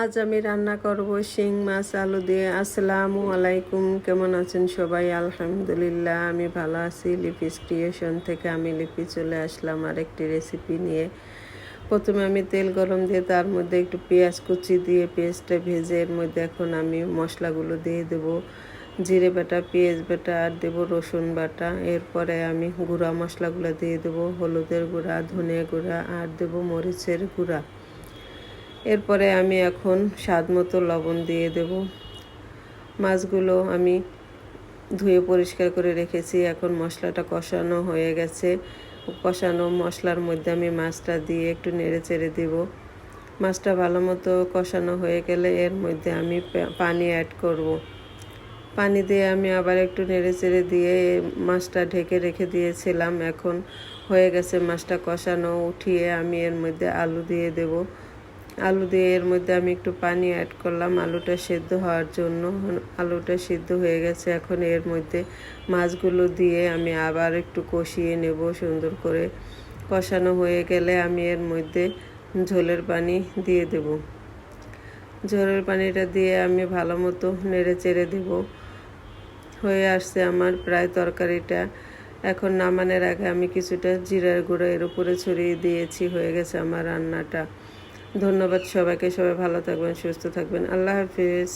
আজ আমি রান্না করব শিং মাছ আলু দিয়ে। আসসালামু আলাইকুম, কেমন আছেন সবাই? আলহামদুলিল্লাহ আমি ভালো আছি। লিপিস ক্রিয়েশন থেকে আমি লিপি চলে আসলাম আরেকটি রেসিপি নিয়ে। প্রথমে আমি তেল গরম দিয়ে তার মধ্যে একটু পেঁয়াজ কুচি দিয়ে পেঁয়াজটা ভেজে এর মধ্যে এখন আমি মশলাগুলো দিয়ে দেব। জিরে বাটা, পেঁয়াজ বাটা আর দেবো রসুন বাটা। এরপরে আমি গুঁড়া মশলাগুলো দিয়ে দেবো, হলুদের গুঁড়া, ধনে গুঁড়া আর দেবো মরিচের গুঁড়া। এরপরে আমি এখন স্বাদ মতো লবণ দিয়ে দেব। মাছগুলো আমি ধুয়ে পরিষ্কার করে রেখেছি। এখন মশলাটা কষানো হয়ে গেছে। কষানো মশলার মধ্যে আমি মাছটা দিয়ে একটু নেড়ে চেড়ে দেব। মাছটা ভালো মতো কষানো হয়ে গেলে এর মধ্যে আমি পানি অ্যাড করব। পানি দিয়ে আমি আবার একটু নেড়ে চেড়ে দিয়ে মাছটা ঢেকে রেখে দিয়েছিলাম। এখন হয়ে গেছে মাছটা কষানো। উঠিয়ে আমি এর মধ্যে আলু দিয়ে দেব। আলু দিয়ে এর মধ্যে আমি একটু পানি অ্যাড করলাম আলুটা সেদ্ধ হওয়ার জন্য। আলুটা সিদ্ধ হয়ে গেছে। এখন এর মধ্যে মাছগুলো দিয়ে আমি আবার একটু কষিয়ে নেব সুন্দর করে। কষানো হয়ে গেলে আমি এর মধ্যে ঝোলের পানি দিয়ে দেব। ঝোলের পানিটা দিয়ে আমি ভালো মতো নেড়ে চেড়ে দেব। হয়ে আসছে আমার প্রায় তরকারিটা। এখন নামানোর আগে আমি কিছুটা জিরার গুঁড়ো এর উপরে ছড়িয়ে দিয়েছি। হয়ে গেছে আমার রান্নাটা। ধন্যবাদ সবাইকে। সবাই ভালো থাকবেন, সুস্থ থাকবেন। আল্লাহ হাফিজ।